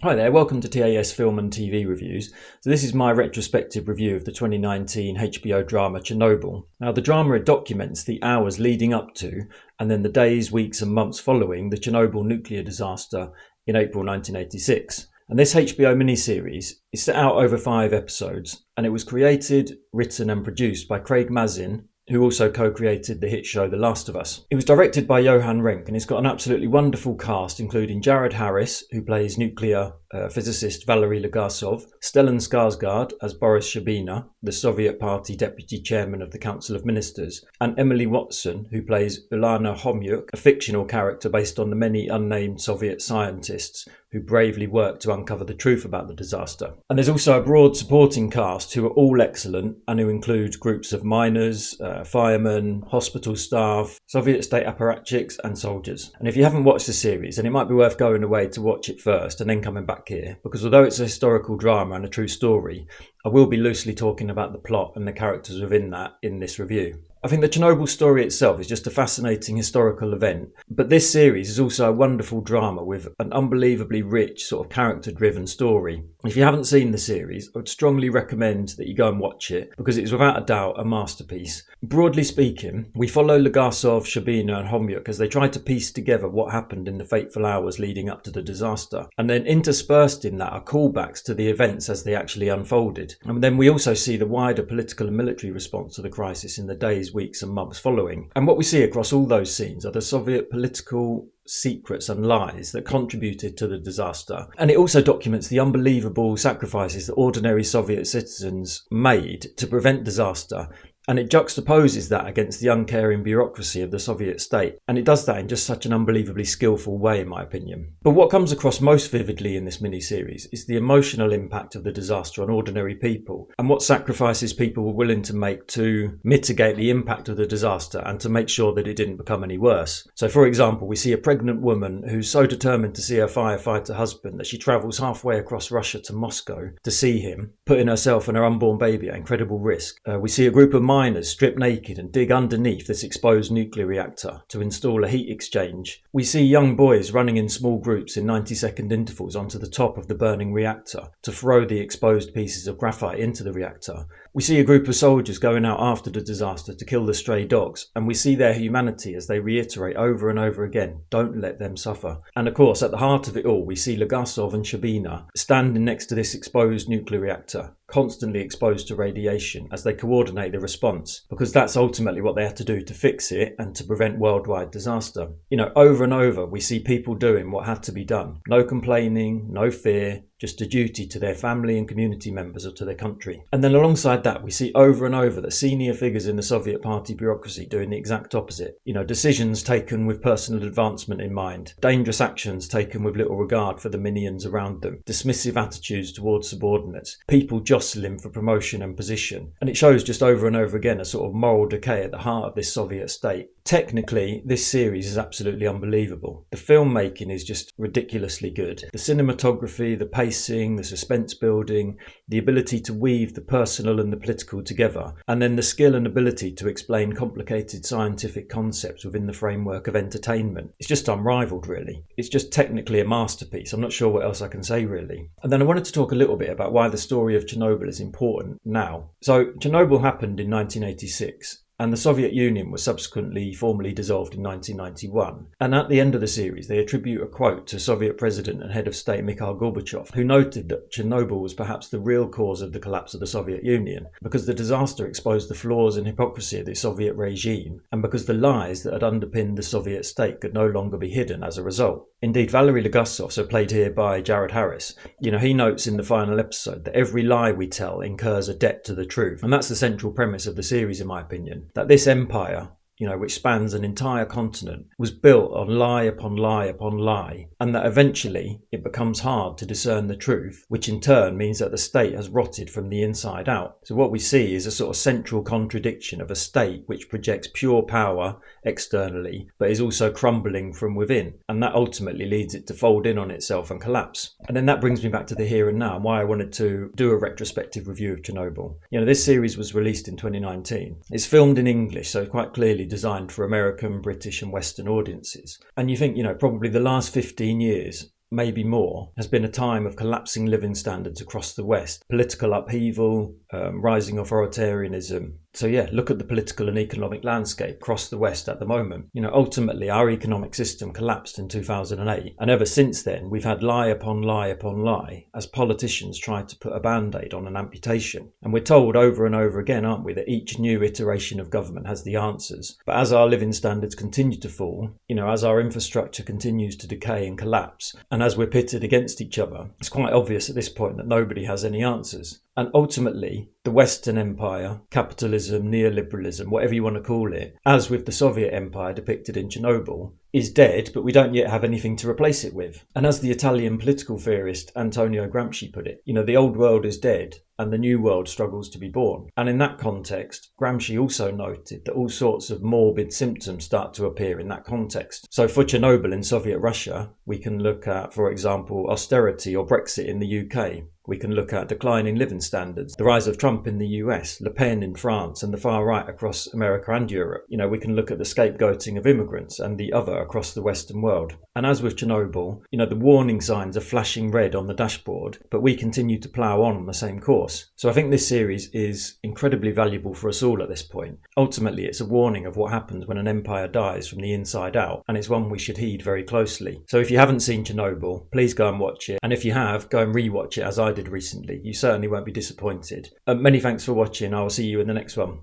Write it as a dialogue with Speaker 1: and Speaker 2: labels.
Speaker 1: Hi there, welcome to TAS Film and TV Reviews. So this is my retrospective review of the 2019 HBO drama Chernobyl. Now the drama documents the hours leading up to and then the days, weeks and months following the Chernobyl nuclear disaster in April 1986. And this HBO miniseries is set out over 5 episodes and it was created, written and produced by Craig Mazin, who also co-created the hit show The Last of Us. It was directed by Johan Renck and it's got an absolutely wonderful cast including Jared Harris, who plays nuclear physicist Valery Legasov, Stellan Skarsgård as Boris Shabina, the Soviet Party deputy chairman of the Council of Ministers, and Emily Watson, who plays Ulana Homyuk, a fictional character based on the many unnamed Soviet scientists who bravely worked to uncover the truth about the disaster. And there's also a broad supporting cast who are all excellent and who include groups of miners, firemen, hospital staff, Soviet state apparatchiks and soldiers. And if you haven't watched the series, then it might be worth going away to watch it first and then coming back here, because although it's a historical drama and a true story, I will be loosely talking about the plot and the characters within that in this review. I think the Chernobyl story itself is just a fascinating historical event, but this series is also a wonderful drama with an unbelievably rich sort of character-driven story. If you haven't seen the series, I would strongly recommend that you go and watch it because it is without a doubt a masterpiece. Broadly speaking, we follow Legasov, Shabina and Homyuk as they try to piece together what happened in the fateful hours leading up to the disaster, and then interspersed in that are callbacks to the events as they actually unfolded. And then we also see the wider political and military response to the crisis in the days, weeks and months following. And what we see across all those scenes are the Soviet political secrets and lies that contributed to the disaster. And it also documents the unbelievable sacrifices that ordinary Soviet citizens made to prevent disaster. And it juxtaposes that against the uncaring bureaucracy of the Soviet state. And it does that in just such an unbelievably skillful way, in my opinion. But what comes across most vividly in this miniseries is the emotional impact of the disaster on ordinary people and what sacrifices people were willing to make to mitigate the impact of the disaster and to make sure that it didn't become any worse. So, for example, we see a pregnant woman who's so determined to see her firefighter husband that she travels halfway across Russia to Moscow to see him, putting herself and her unborn baby at incredible risk. We see a group of miners strip naked and dig underneath this exposed nuclear reactor to install a heat exchange. We see young boys running in small groups in 90-second intervals onto the top of the burning reactor to throw the exposed pieces of graphite into the reactor. We see a group of soldiers going out after the disaster to kill the stray dogs, and we see their humanity as they reiterate over and over again, don't let them suffer. And of course, at the heart of it all, we see Legasov and Shabina standing next to this exposed nuclear reactor, constantly exposed to radiation as they coordinate the response, because that's ultimately what they had to do to fix it and to prevent worldwide disaster. Over and over we see people doing what had to be done. No complaining, no fear, just a duty to their family and community members or to their country. And then alongside that, we see over and over that senior figures in the Soviet Party bureaucracy doing the exact opposite. Decisions taken with personal advancement in mind, dangerous actions taken with little regard for the minions around them, dismissive attitudes towards subordinates, people jostling for promotion and position. And it shows just over and over again a sort of moral decay at the heart of this Soviet state. Technically, this series is absolutely unbelievable. The filmmaking is just ridiculously good. The cinematography, the pacing, the suspense building, the ability to weave the personal and the political together, and then the skill and ability to explain complicated scientific concepts within the framework of entertainment. It's just unrivaled, really. It's just technically a masterpiece. I'm not sure what else I can say, really. And then I wanted to talk a little bit about why the story of Chernobyl is important now. So, Chernobyl happened in 1986. And the Soviet Union was subsequently formally dissolved in 1991. And at the end of the series, they attribute a quote to Soviet President and Head of State Mikhail Gorbachev, who noted that Chernobyl was perhaps the real cause of the collapse of the Soviet Union, because the disaster exposed the flaws and hypocrisy of the Soviet regime, and because the lies that had underpinned the Soviet state could no longer be hidden as a result. Indeed, Valery Legasov, so played here by Jared Harris, he notes in the final episode that every lie we tell incurs a debt to the truth. And that's the central premise of the series, in my opinion. That this empire, which spans an entire continent, was built on lie upon lie upon lie, and that eventually it becomes hard to discern the truth, which in turn means that the state has rotted from the inside out. So what we see is a sort of central contradiction of a state which projects pure power externally, but is also crumbling from within, and that ultimately leads it to fold in on itself and collapse. And then that brings me back to the here and now, and why I wanted to do a retrospective review of Chernobyl. This series was released in 2019. It's filmed in English, so quite clearly designed for American, British and Western audiences. And you think, probably the last 15 years maybe more, has been a time of collapsing living standards across the West, political upheaval, rising authoritarianism. So yeah, look at the political and economic landscape across the West at the moment. Ultimately our economic system collapsed in 2008, and ever since then we've had lie upon lie upon lie as politicians tried to put a band-aid on an amputation. And we're told over and over again, aren't we, that each new iteration of government has the answers. But as our living standards continue to fall, as our infrastructure continues to decay and collapse, and as we're pitted against each other, it's quite obvious at this point that nobody has any answers. And ultimately, the Western Empire, capitalism, neoliberalism, whatever you want to call it, as with the Soviet Empire depicted in Chernobyl, is dead, but we don't yet have anything to replace it with. And as the Italian political theorist Antonio Gramsci put it, the old world is dead and the new world struggles to be born. And in that context, Gramsci also noted that all sorts of morbid symptoms start to appear in that context. So for Chernobyl in Soviet Russia, we can look at, for example, austerity or Brexit in the UK. We can look at declining living standards, the rise of Trump in the US, Le Pen in France, and the far right across America and Europe. We can look at the scapegoating of immigrants and the other across the Western world. And as with Chernobyl, the warning signs are flashing red on the dashboard, but we continue to plough on the same course. So I think this series is incredibly valuable for us all at this point. Ultimately, it's a warning of what happens when an empire dies from the inside out, and it's one we should heed very closely. So if you haven't seen Chernobyl, please go and watch it. And if you have, go and rewatch it as I did recently. You certainly won't be disappointed. Many thanks for watching. I will see you in the next one.